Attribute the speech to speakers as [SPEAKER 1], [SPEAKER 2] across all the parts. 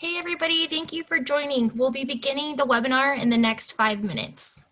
[SPEAKER 1] Hey everybody, thank you for joining. We'll be beginning the webinar in the next 5 minutes.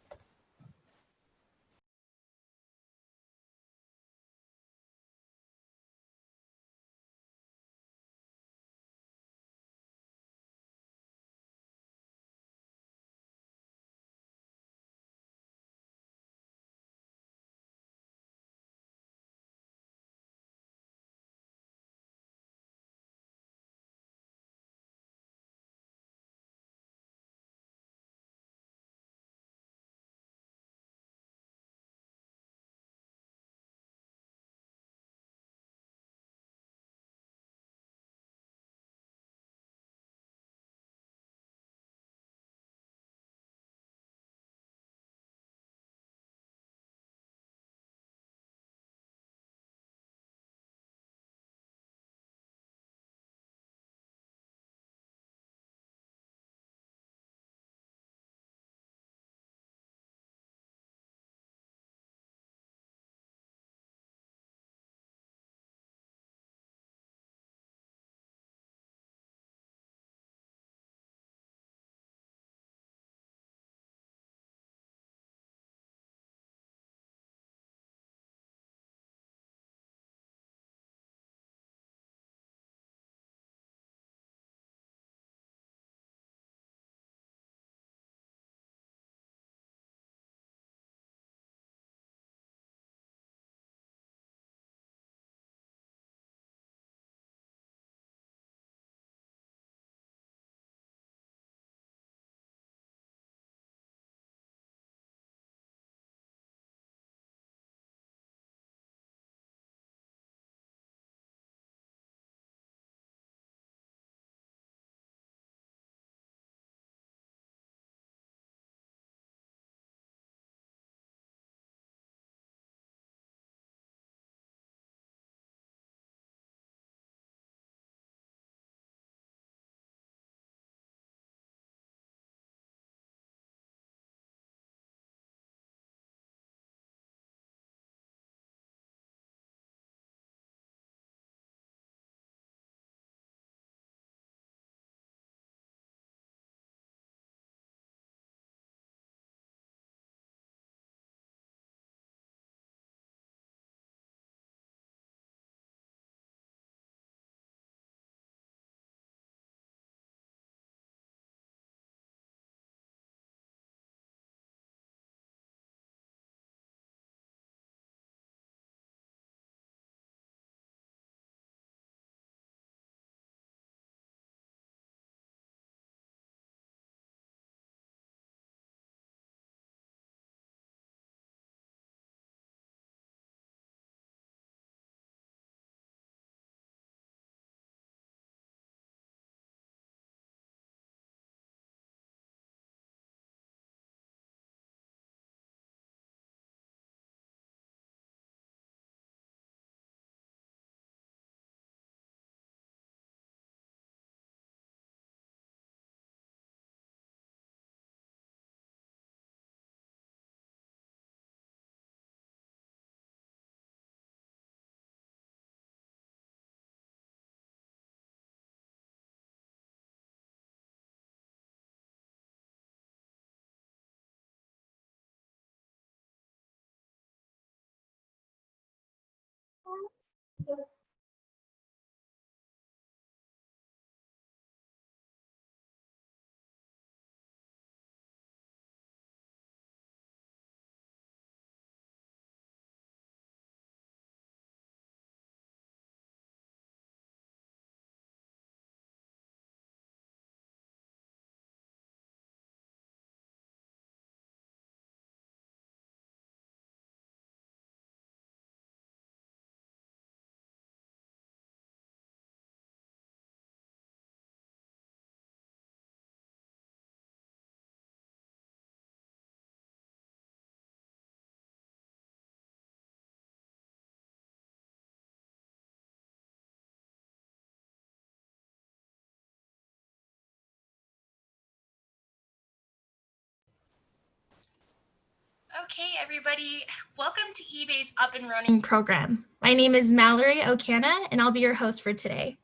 [SPEAKER 1] Okay, everybody, welcome to eBay's Up and Running program. My name is Mallory O'Cana, and I'll be your host for today.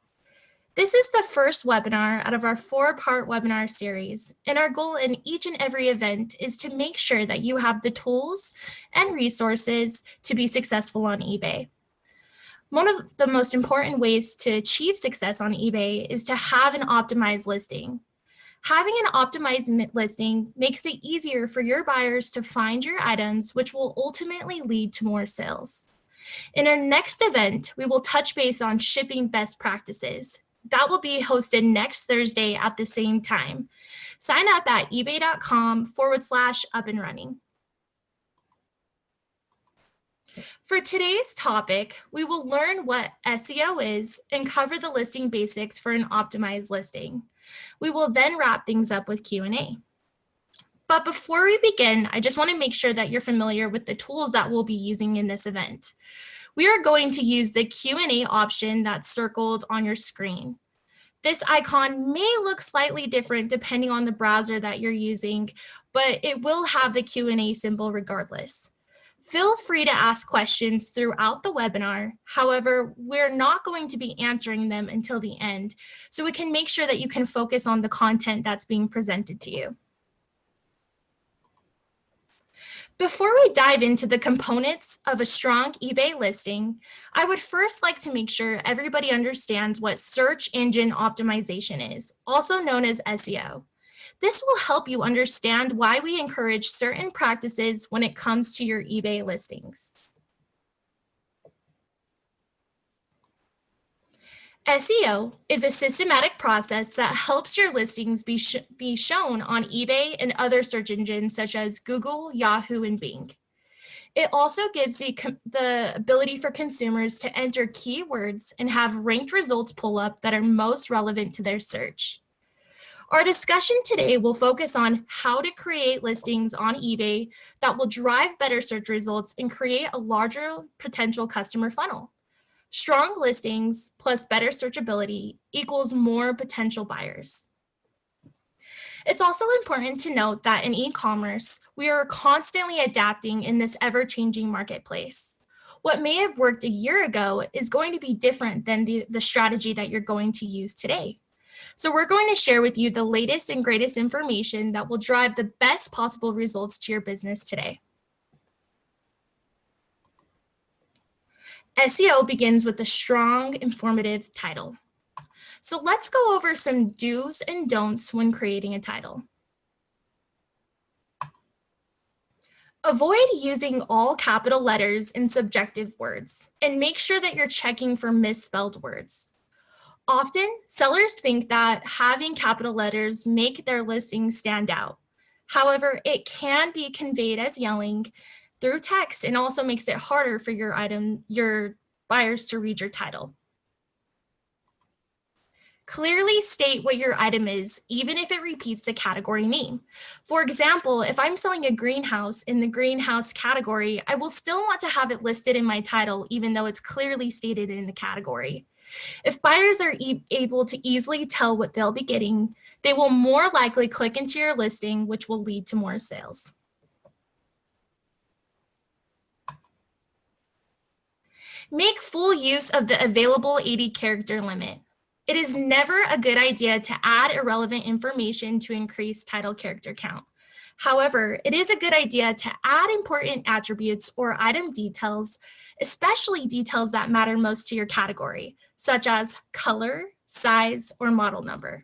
[SPEAKER 1] This is the first webinar out of our 4-part webinar series, and our goal in each and every event is to make sure that you have the tools and resources to be successful on eBay. One of the most important ways to achieve success on eBay is to have an optimized listing. Having an optimized listing makes it easier for your buyers to find your items, which will ultimately lead to more sales. In our next event, we will touch base on shipping best practices. That will be hosted next Thursday at the same time. Sign up at ebay.com/up and running. For today's topic, we will learn what SEO is and cover the listing basics for an optimized listing. We will then wrap things up with Q&A. But before we begin, I just want to make sure that you're familiar with the tools that we'll be using in this event. We are going to use the Q&A option that's circled on your screen. This icon may look slightly different depending on the browser that you're using, but it will have the Q&A symbol regardless. Feel free to ask questions throughout the webinar. However, we're not going to be answering them until the end, so we can make sure that you can focus on the content that's being presented to you. Before we dive into the components of a strong eBay listing, I would first like to make sure everybody understands what search engine optimization is, also known as SEO. This will help you understand why we encourage certain practices when it comes to your eBay listings. SEO is a systematic process that helps your listings be shown on eBay and other search engines such as Google, Yahoo, and Bing. It also gives the ability for consumers to enter keywords and have ranked results pull up that are most relevant to their search. Our discussion today will focus on how to create listings on eBay that will drive better search results and create a larger potential customer funnel. Strong listings plus better searchability equals more potential buyers. It's also important to note that in e-commerce, we are constantly adapting in this ever-changing marketplace. What may have worked a year ago is going to be different than the strategy that you're going to use today. So we're going to share with you the latest and greatest information that will drive the best possible results to your business today. SEO begins with a strong, informative title. So let's go over some do's and don'ts when creating a title. Avoid using all capital letters in subjective words, and make sure that you're checking for misspelled words. Often, sellers think that having capital letters make their listing stand out. However, it can be conveyed as yelling through text and also makes it harder for your buyers to read your title. Clearly state what your item is, even if it repeats the category name. For example, if I'm selling a greenhouse in the greenhouse category, I will still want to have it listed in my title, even though it's clearly stated in the category. If buyers are able to easily tell what they'll be getting, they will more likely click into your listing, which will lead to more sales. Make full use of the available 80-character limit. It is never a good idea to add irrelevant information to increase title character count. However, it is a good idea to add important attributes or item details, especially details that matter most to your category, such as color, size, or model number.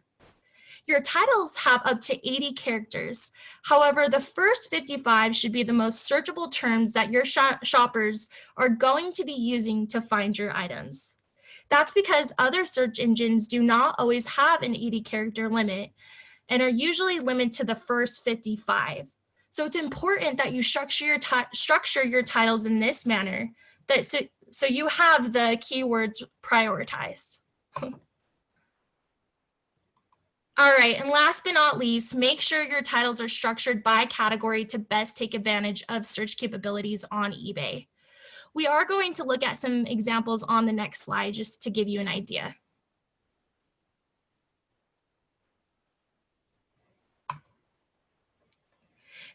[SPEAKER 1] Your titles have up to 80 characters. However, the first 55 should be the most searchable terms that your shoppers are going to be using to find your items. That's because other search engines do not always have an 80-character limit and are usually limited to the first 55. So it's important that you structure your titles in this manner, so you have the keywords prioritized. All right, and last but not least, make sure your titles are structured by category to best take advantage of search capabilities on eBay. We are going to look at some examples on the next slide just to give you an idea.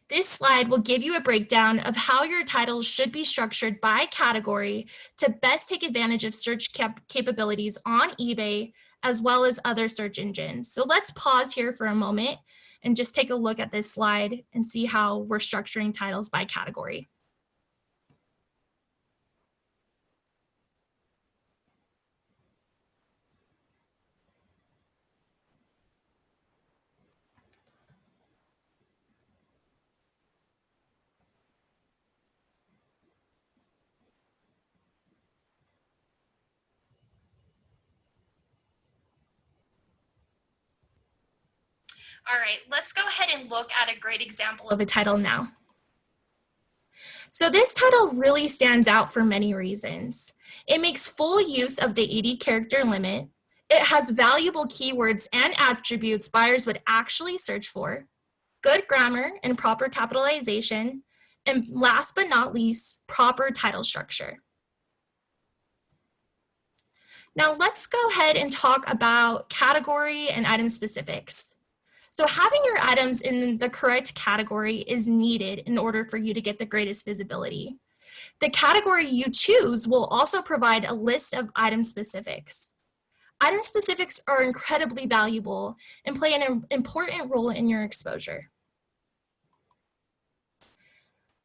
[SPEAKER 1] This slide will give you a breakdown of how your titles should be structured by category to best take advantage of search capabilities on eBay, as well as other search engines. So let's pause here for a moment and just take a look at this slide and see how we're structuring titles by category. All right, let's go ahead and look at a great example of a title now. So this title really stands out for many reasons. It makes full use of the 80 character limit. It has valuable keywords and attributes buyers would actually search for, good grammar and proper capitalization, and last but not least, proper title structure. Now let's go ahead and talk about category and item specifics. So having your items in the correct category is needed in order for you to get the greatest visibility. The category you choose will also provide a list of item specifics. Item specifics are incredibly valuable and play an important role in your exposure.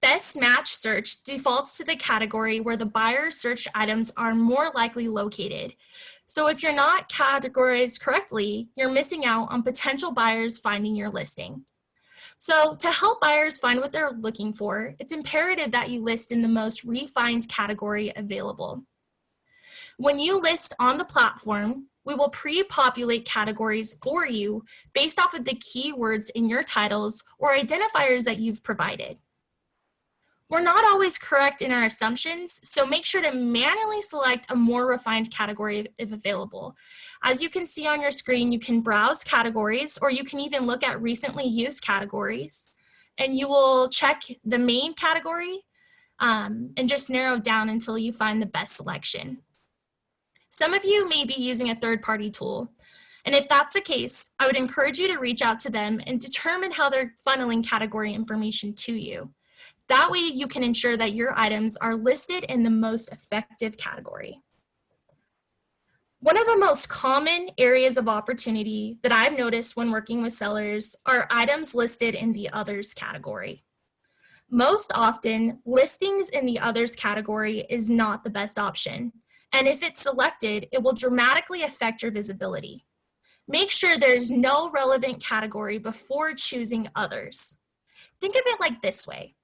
[SPEAKER 1] Best match search defaults to the category where the buyer's search items are more likely located. So if you're not categorized correctly, you're missing out on potential buyers finding your listing. So to help buyers find what they're looking for, it's imperative that you list in the most refined category available. When you list on the platform, we will pre-populate categories for you based off of the keywords in your titles or identifiers that you've provided. We're not always correct in our assumptions, so make sure to manually select a more refined category if available. As you can see on your screen, you can browse categories, or you can even look at recently used categories, and you will check the main category and just narrow down until you find the best selection. Some of you may be using a third-party tool, and if that's the case, I would encourage you to reach out to them and determine how they're funneling category information to you. That way you can ensure that your items are listed in the most effective category. One of the most common areas of opportunity that I've noticed when working with sellers are items listed in the others category. Most often, listings in the others category is not the best option, and if it's selected, it will dramatically affect your visibility. Make sure there's no relevant category before choosing others. Think of it like this way.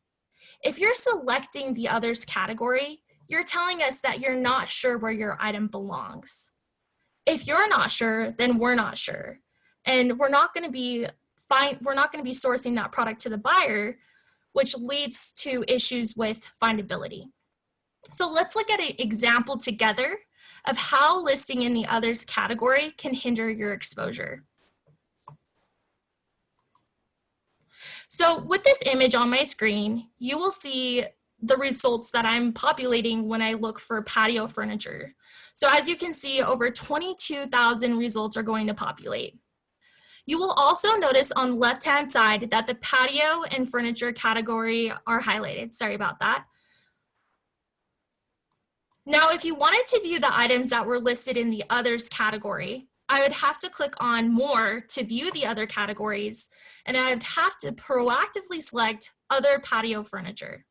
[SPEAKER 1] If you're selecting the others category, you're telling us that you're not sure where your item belongs. If you're not sure, then we're not sure. And we're not going to be sourcing that product to the buyer, which leads to issues with findability. So let's look at an example together of how listing in the others category can hinder your exposure. So with this image on my screen, you will see the results that I'm populating when I look for patio furniture. So as you can see, over 22,000 results are going to populate. You will also notice on the left-hand side that the patio and furniture category are highlighted. Sorry about that. Now, if you wanted to view the items that were listed in the others category, I would have to click on more to view the other categories, and I would have to proactively select other patio furniture.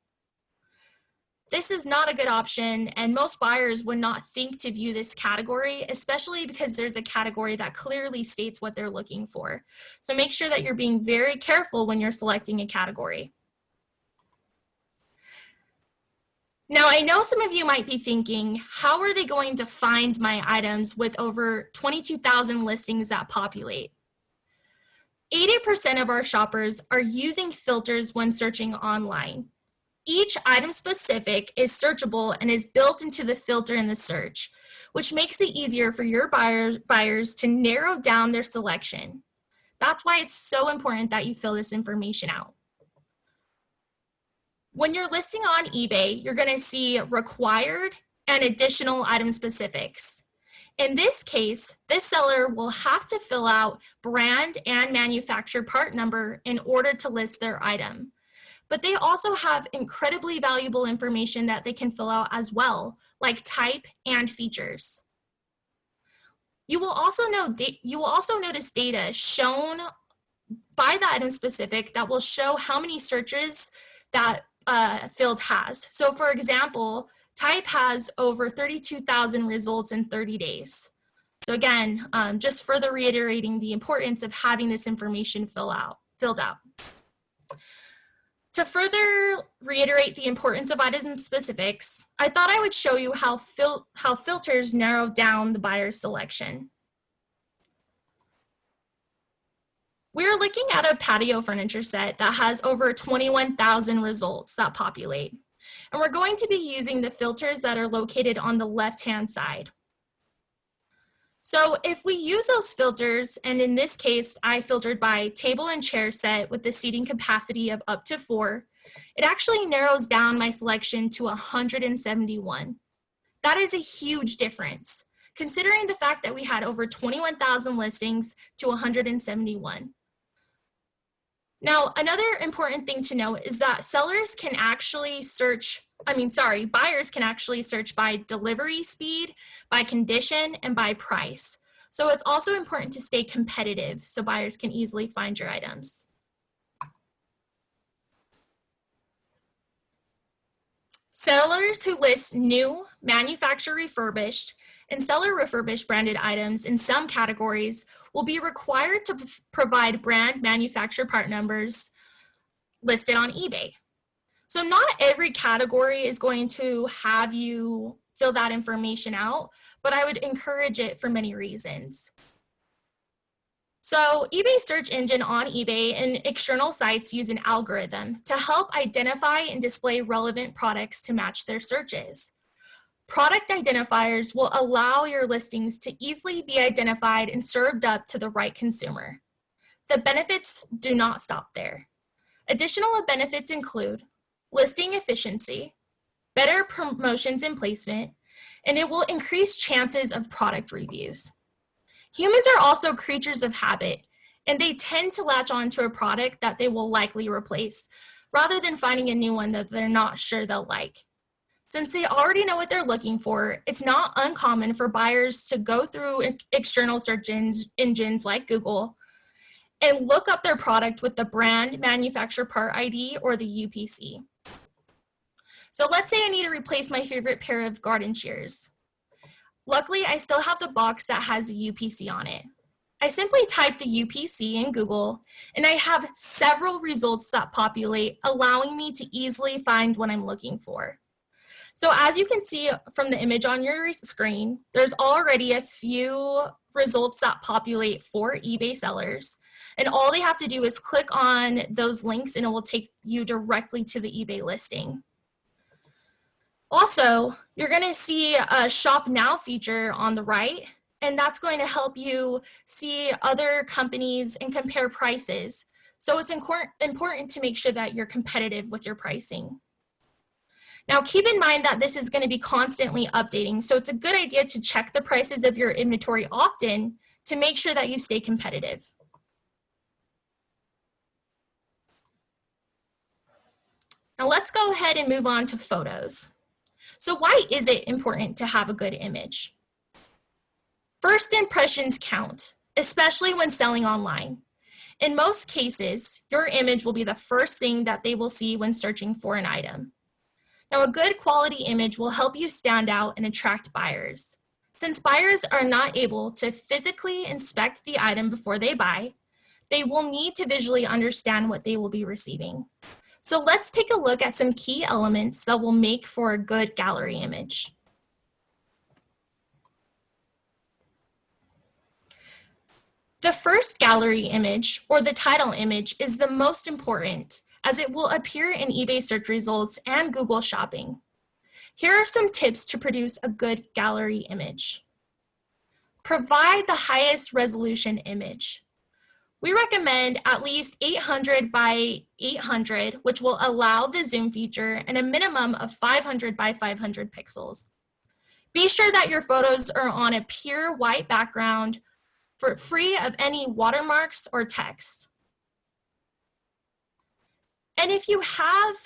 [SPEAKER 1] This is not a good option, and most buyers would not think to view this category, especially because there's a category that clearly states what they're looking for. So make sure that you're being very careful when you're selecting a category. Now, I know some of you might be thinking, how are they going to find my items with over 22,000 listings that populate? 80% of our shoppers are using filters when searching online. Each item specific is searchable and is built into the filter in the search, which makes it easier for your buyers to narrow down their selection. That's why it's so important that you fill this information out. When you're listing on eBay, you're going to see required and additional item specifics. In this case, this seller will have to fill out brand and manufacturer part number in order to list their item. But they also have incredibly valuable information that they can fill out as well, like type and features. You will also notice data shown by the item specific that will show how many searches that field has. So for example, type has over 32,000 results in 30 days. So again, just further reiterating the importance of having this information filled out. To further reiterate the importance of item specifics, I thought I would show you how filters narrow down the buyer selection. We're looking at a patio furniture set that has over 21,000 results that populate. And we're going to be using the filters that are located on the left-hand side. So if we use those filters, and in this case, I filtered by table and chair set with the seating capacity of up to 4, it actually narrows down my selection to 171. That is a huge difference, considering the fact that we had over 21,000 listings to 171. Now, another important thing to note is that buyers can actually search by delivery speed, by condition, and by price. So it's also important to stay competitive so buyers can easily find your items. Sellers who list new, manufacturer refurbished, and seller refurbished branded items in some categories will be required to provide brand manufacturer part numbers listed on eBay. So not every category is going to have you fill that information out, but I would encourage it for many reasons. So eBay search engine on eBay and external sites use an algorithm to help identify and display relevant products to match their searches. Product identifiers will allow your listings to easily be identified and served up to the right consumer. The benefits do not stop there. Additional benefits include listing efficiency, better promotions and placement, and it will increase chances of product reviews. Humans are also creatures of habit, and they tend to latch on to a product that they will likely replace, rather than finding a new one that they're not sure they'll like. Since they already know what they're looking for, it's not uncommon for buyers to go through external search engines like Google and look up their product with the brand manufacturer part ID or the UPC. So let's say I need to replace my favorite pair of garden shears. Luckily, I still have the box that has a UPC on it. I simply type the UPC in Google, and I have several results that populate, allowing me to easily find what I'm looking for. So as you can see from the image on your screen, there's already a few results that populate for eBay sellers. And all they have to do is click on those links and it will take you directly to the eBay listing. Also, you're going to see a Shop Now feature on the right, and that's going to help you see other companies and compare prices. So it's important to make sure that you're competitive with your pricing. Now, keep in mind that this is going to be constantly updating, so it's a good idea to check the prices of your inventory often to make sure that you stay competitive. Now, let's go ahead and move on to photos. So why is it important to have a good image? First impressions count, especially when selling online. In most cases, your image will be the first thing that they will see when searching for an item. Now, a good quality image will help you stand out and attract buyers. Since buyers are not able to physically inspect the item before they buy, they will need to visually understand what they will be receiving. So let's take a look at some key elements that will make for a good gallery image. The first gallery image, or the title image, is the most important, as it will appear in eBay search results and Google Shopping. Here are some tips to produce a good gallery image. Provide the highest resolution image. We recommend at least 800 by 800, which will allow the zoom feature, and a minimum of 500 by 500 pixels. Be sure that your photos are on a pure white background, free of any watermarks or text. And if you have,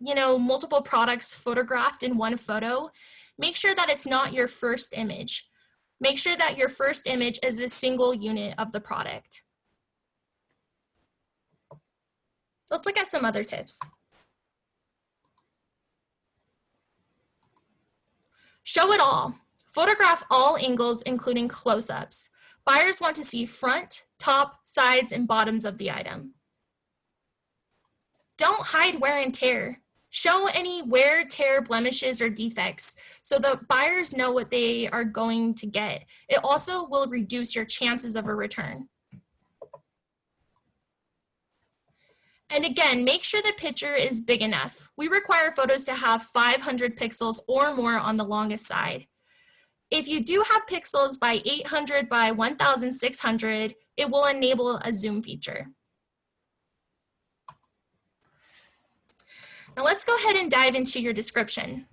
[SPEAKER 1] multiple products photographed in one photo, make sure that it's not your first image. Make sure that your first image is a single unit of the product. Let's look at some other tips. Show it all. Photograph all angles, including close-ups. Buyers want to see front, top, sides, and bottoms of the item. Don't hide wear and tear. Show any wear, tear, blemishes, or defects so the buyers know what they are going to get. It also will reduce your chances of a return. And again, make sure the picture is big enough. We require photos to have 500 pixels or more on the longest side. If you do have pixels by 800 by 1600, it will enable a zoom feature. Now let's go ahead and dive into your description.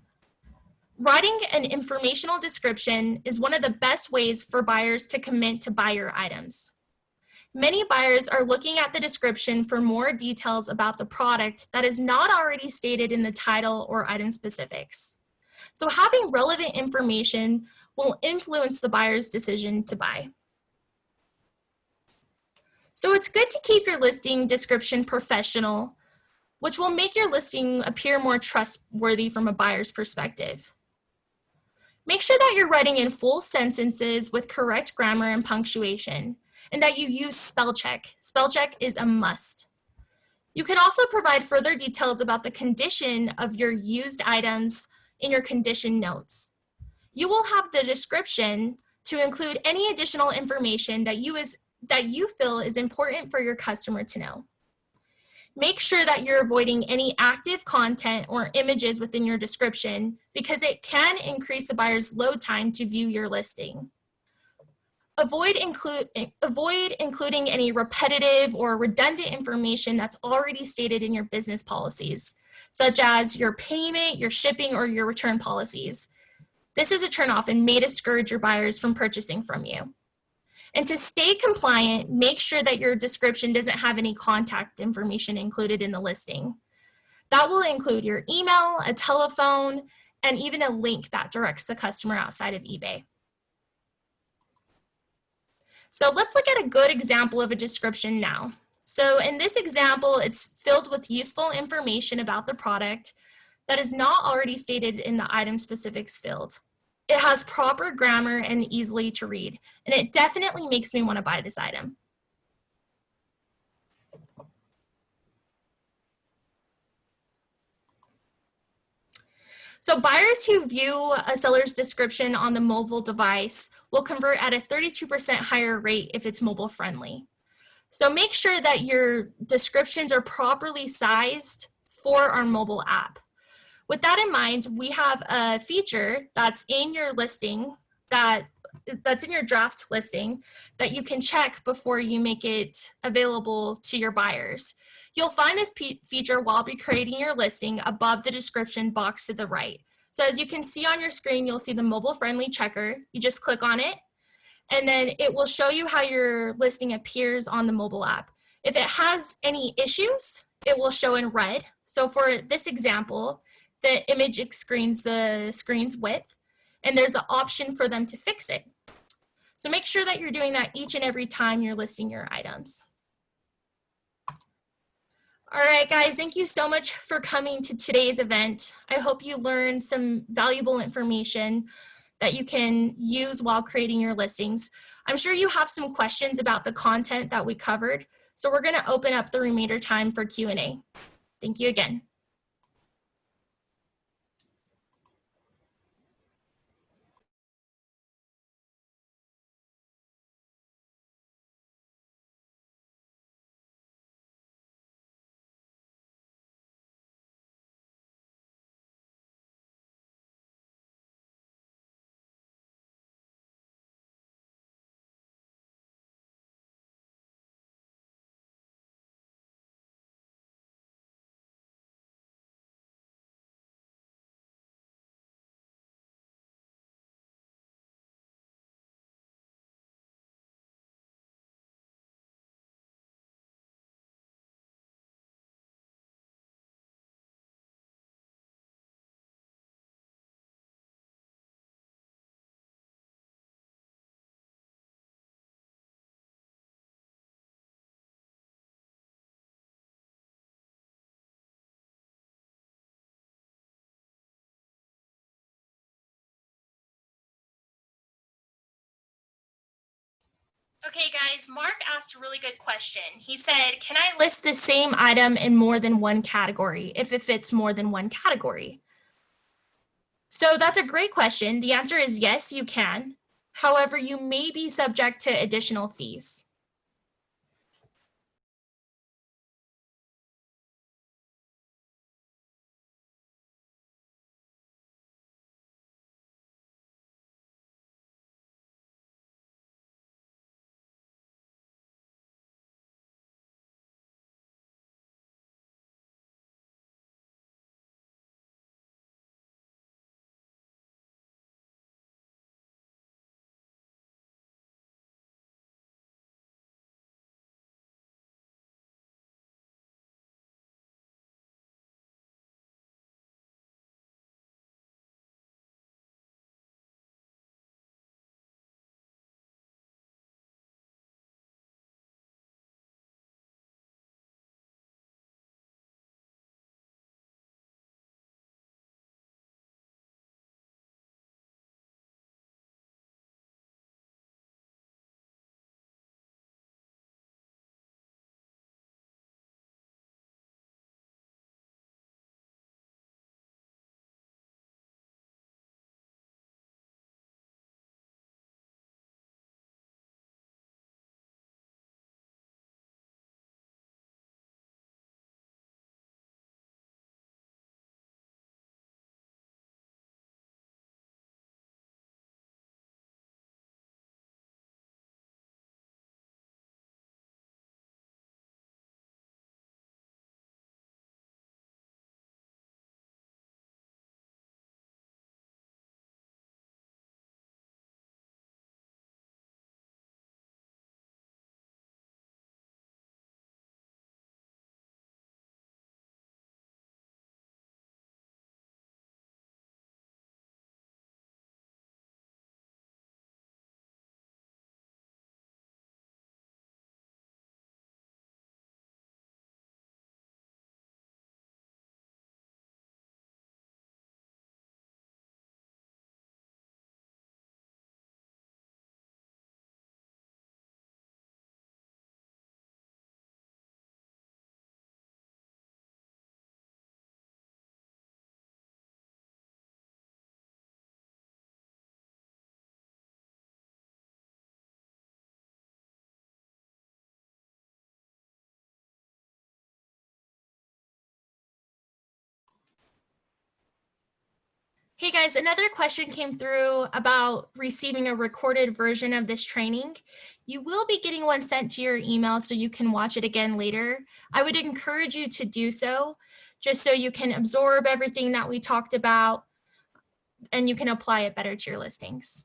[SPEAKER 1] Writing an informational description is one of the best ways for buyers to commit to buy your items. Many buyers are looking at the description for more details about the product that is not already stated in the title or item specifics. So having relevant information will influence the buyer's decision to buy. So it's good to keep your listing description professional, which will make your listing appear more trustworthy from a buyer's perspective. Make sure that you're writing in full sentences with correct grammar and punctuation, and that you use spell check. Spell check is a must. You can also provide further details about the condition of your used items in your condition notes. You will have the description to include any additional information that you feel is important for your customer to know. Make sure that you're avoiding any active content or images within your description because it can increase the buyer's load time to view your listing. Avoid including any repetitive or redundant information that's already stated in your business policies, such as your payment, your shipping, or your return policies. This is a turnoff and may discourage your buyers from purchasing from you. And to stay compliant, make sure that your description doesn't have any contact information included in the listing. That will include your email, a telephone, and even a link that directs the customer outside of eBay. So let's look at a good example of a description now. So in this example, it's filled with useful information about the product that is not already stated in the item specifics field. It has proper grammar and easily to read, and it definitely makes me want to buy this item. So buyers who view a seller's description on the mobile device will convert at a 32% higher rate if it's mobile friendly. So make sure that your descriptions are properly sized for our mobile app. With that in mind, we have a feature that's in your listing, that's in your draft listing, that you can check before you make it available to your buyers. You'll find this feature while be creating your listing above the description box to the right. So as you can see on your screen, you'll see the mobile friendly checker. You just click on it, and then it will show you how your listing appears on the mobile app. If it has any issues, it will show in red. So for this example, the image screens the screen's width, and there's an option for them to fix it. So make sure that you're doing that each and every time you're listing your items. All right, guys, thank you so much for coming to today's event. I hope you learned some valuable information that you can use while creating your listings. I'm sure you have some questions about the content that we covered, so we're gonna open up the remainder time for Q&A. Thank you again. Okay, guys, Mark asked a really good question. He said, can I list the same item in more than one category if it fits more than one category? So that's a great question. The answer is yes, you can. However, you may be subject to additional fees. Hey guys, another question came through about receiving a recorded version of this training. You will be getting one sent to your email so you can watch it again later. I would encourage you to do so, just so you can absorb everything that we talked about and you can apply it better to your listings.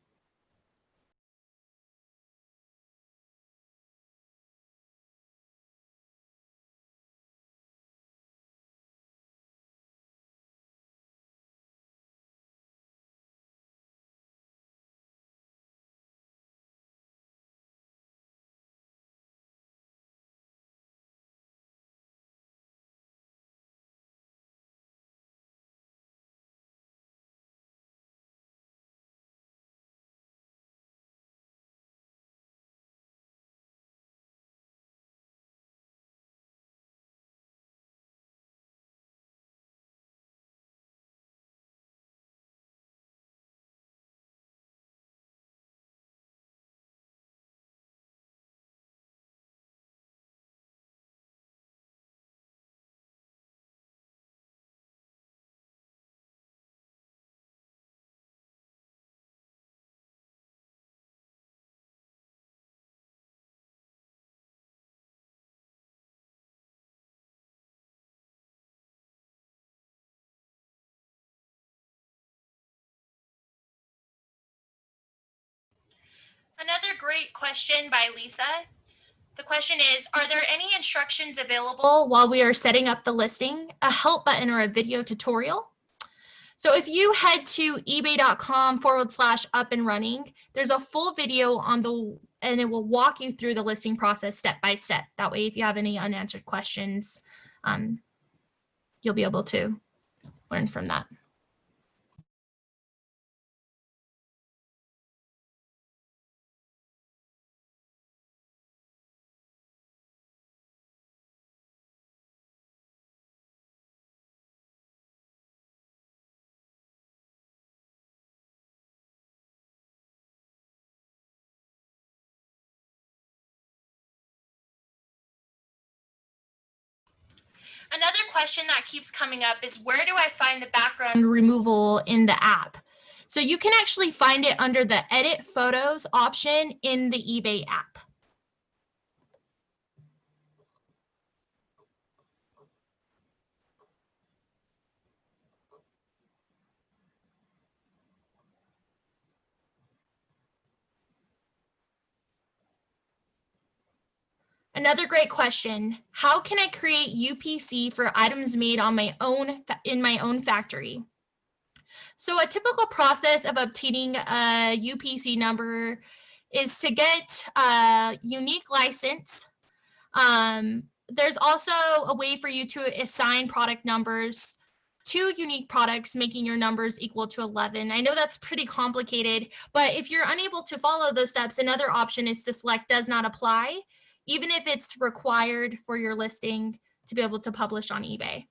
[SPEAKER 1] Another great question by Lisa. The question is, are there any instructions available while we are setting up the listing, a help button or a video tutorial? So if you head to ebay.com/up and running, there's a full video and it will walk you through the listing process step by step. That way, if you have any unanswered questions, you'll be able to learn from that. question that keeps coming up is, where do I find the background removal in the app? So you can actually find it under the Edit Photos option in the eBay app. Another great question. How can I create UPC for items made on my own in my own factory? So a typical process of obtaining a UPC number is to get a unique license. There's also a way for you to assign product numbers to unique products, making your numbers equal to 11. I know that's pretty complicated, but if you're unable to follow those steps, another option is to select does not apply, even if it's required for your listing to be able to publish on eBay.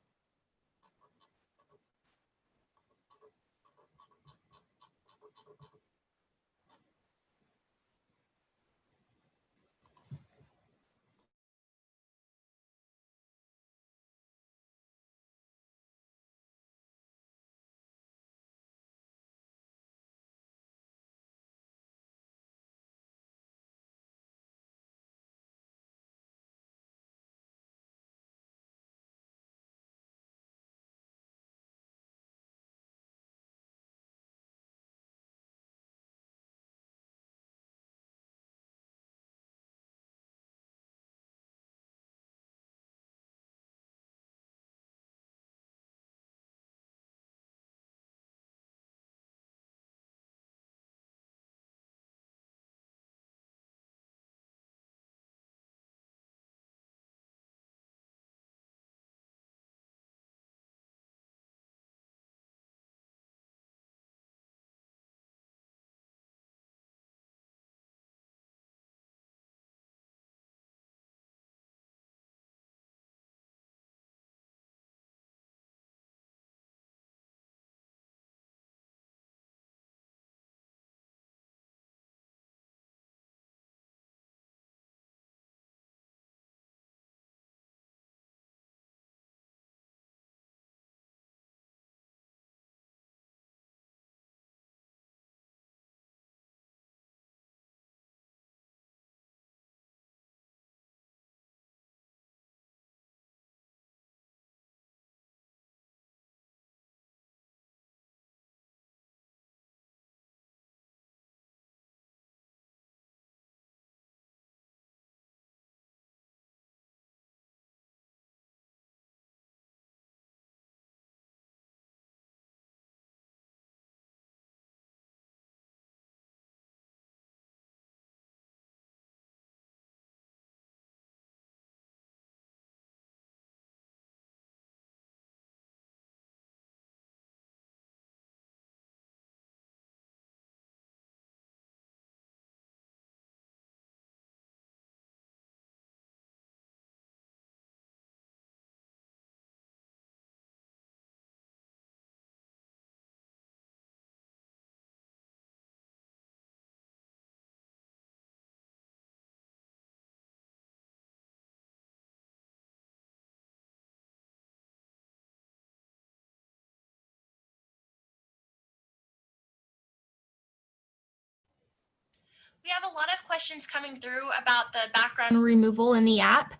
[SPEAKER 1] We have a lot of questions coming through about the background removal in the app.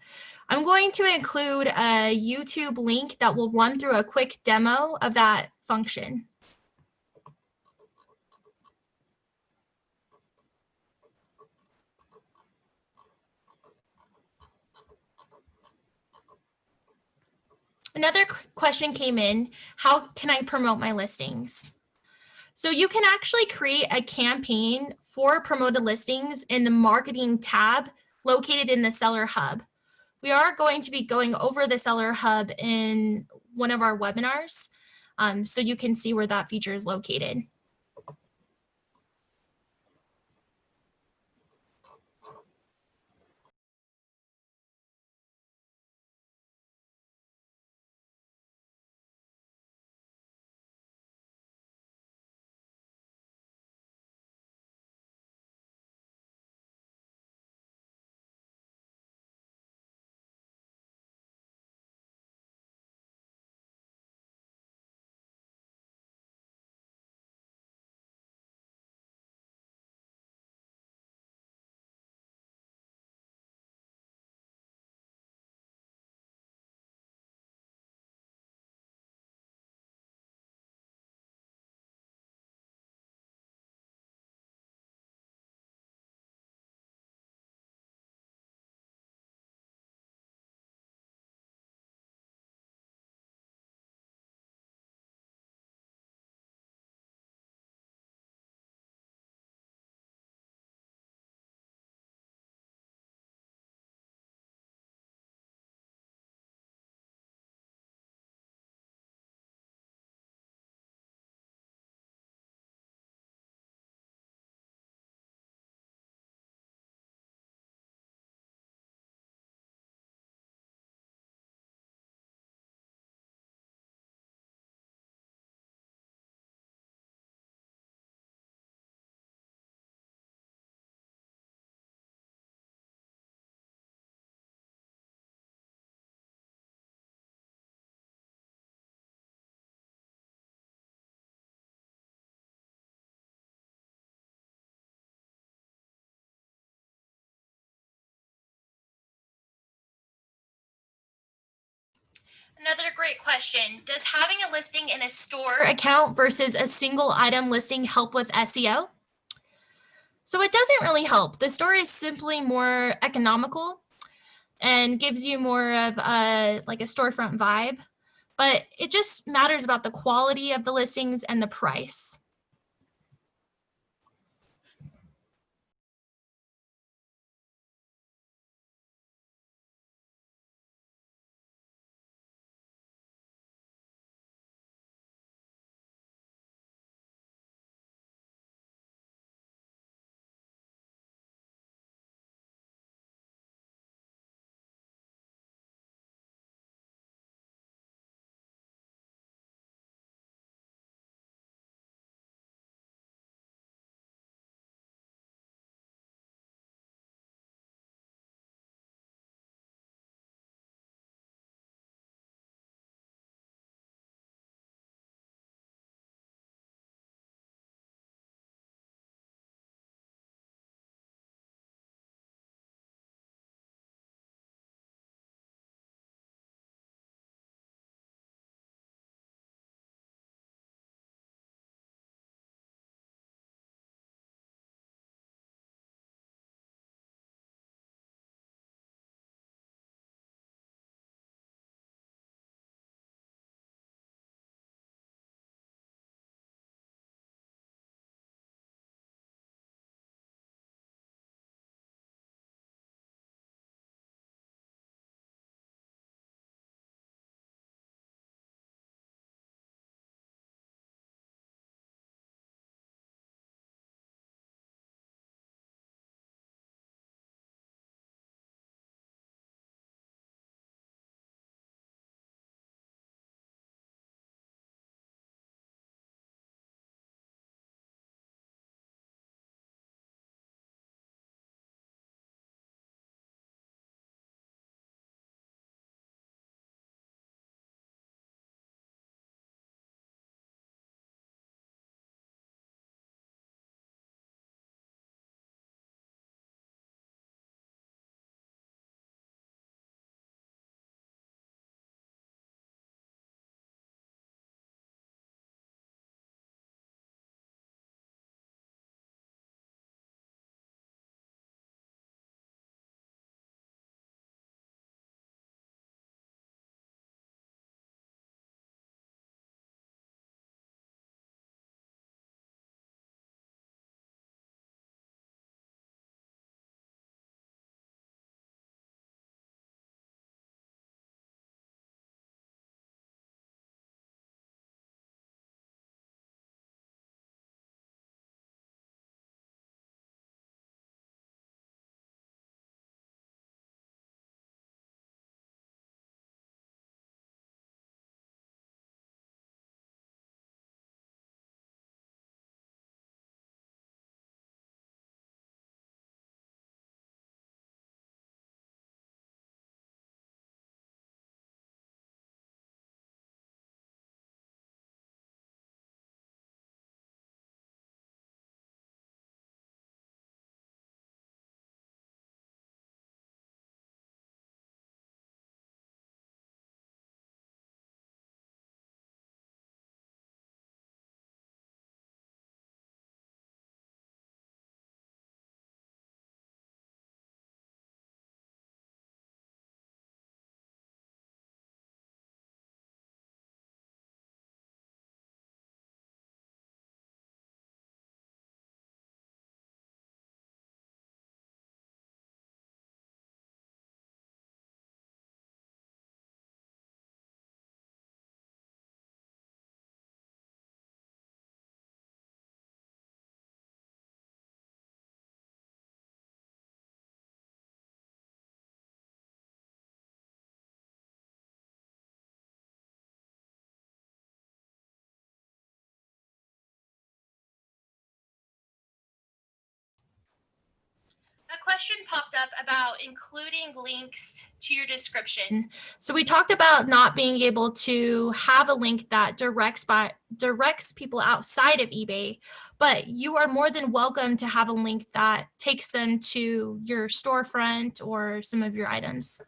[SPEAKER 1] I'm going to include a YouTube link that will run through a quick demo of that function. Another question came in, how can I promote my listings? So you can actually create a campaign for promoted listings in the marketing tab located in the Seller Hub. We are going to be going over the Seller Hub in one of our webinars, so you can see where that feature is located. Another great question. Does having a listing in a store account versus a single item listing help with SEO? So it doesn't really help. The store is simply more economical and gives you more of a like a storefront vibe, but it just matters about the quality of the listings and the price. A question popped up about including links to your description. So we talked about not being able to have a link that directs people outside of eBay, but you are more than welcome to have a link that takes them to your storefront or some of your items.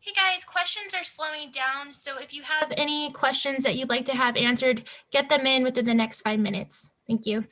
[SPEAKER 1] Hey guys, questions are slowing down, so if you have any questions that you'd like to have answered, get them in within the next 5 minutes. Thank you.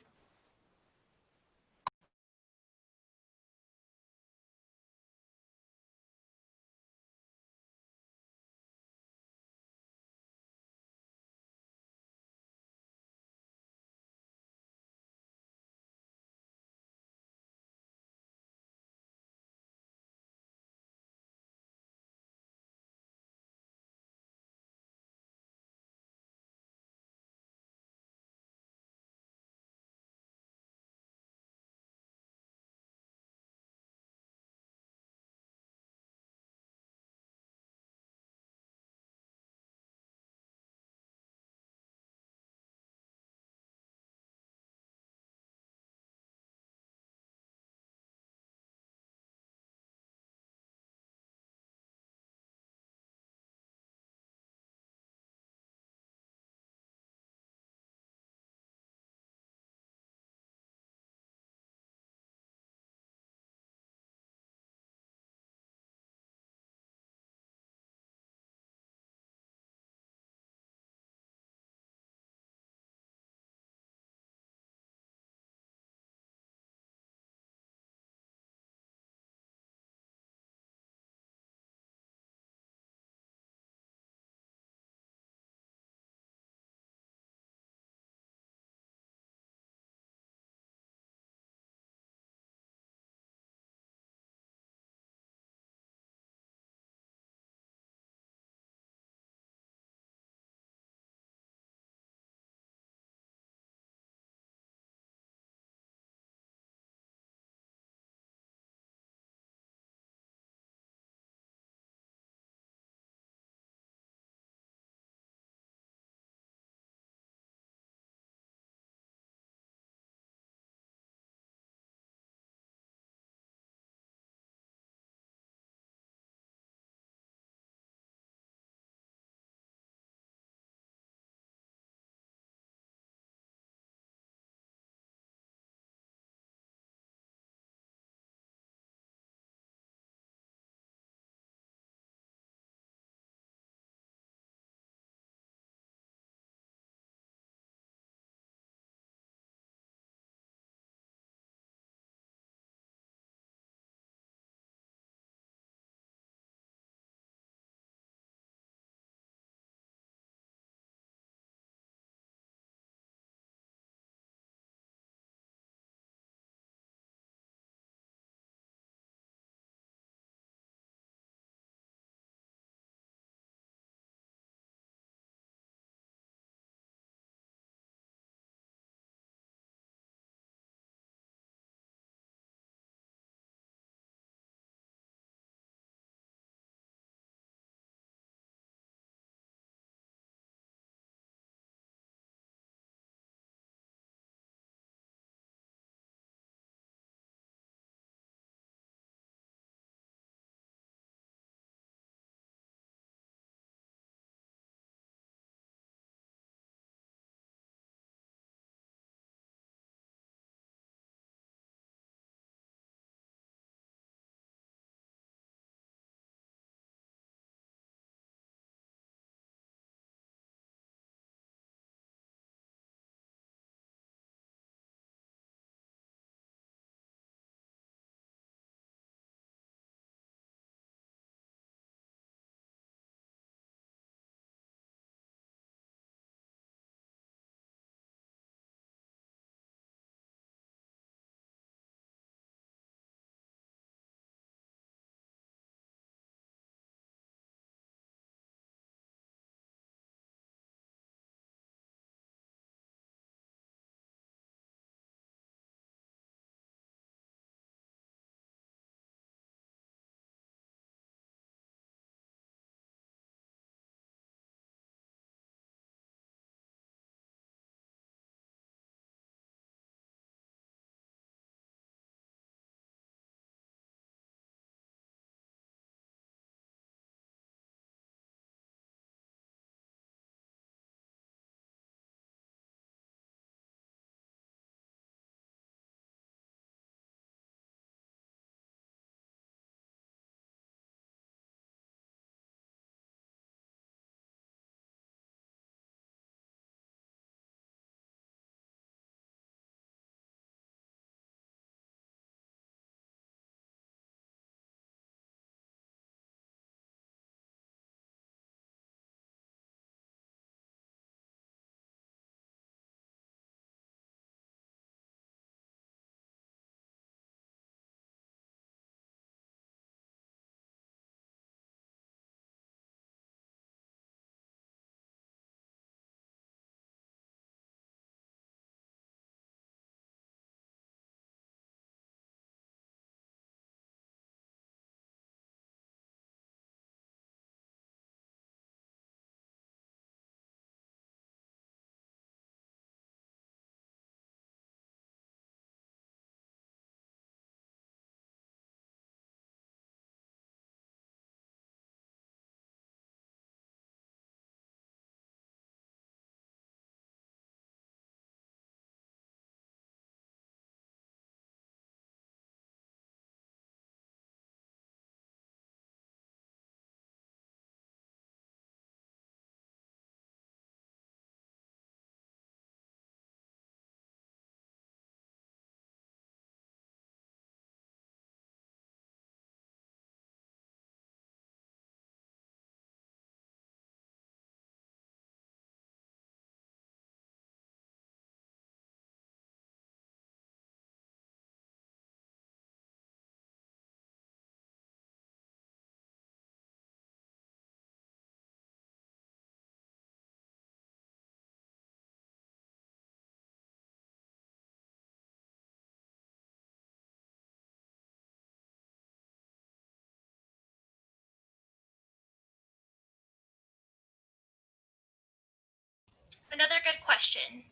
[SPEAKER 1] Another good question.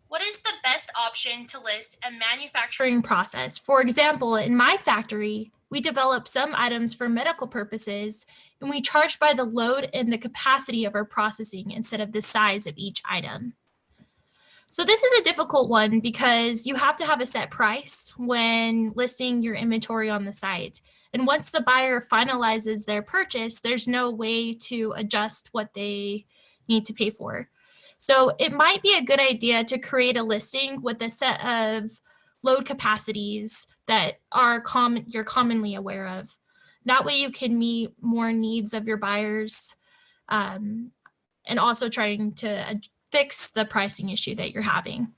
[SPEAKER 1] What is the best option to list a manufacturing process? For example, in my factory, we develop some items for medical purposes and we charge by the load and the capacity of our processing instead of the size of each item. So this is a difficult one because you have to have a set price when listing your inventory on the site. And once the buyer finalizes their purchase, there's no way to adjust what they need to pay for. So it might be a good idea to create a listing with a set of load capacities that you're commonly aware of. That way you can meet more needs of your buyers, um, and also trying to fix the pricing issue that you're having.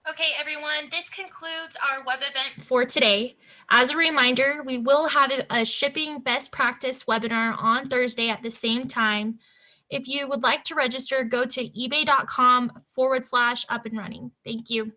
[SPEAKER 1] Okay, everyone, this concludes our web event for today. As a reminder, we will have a shipping best practice webinar on Thursday at the same time. If you would like to register, go to ebay.com/up and running. Thank you.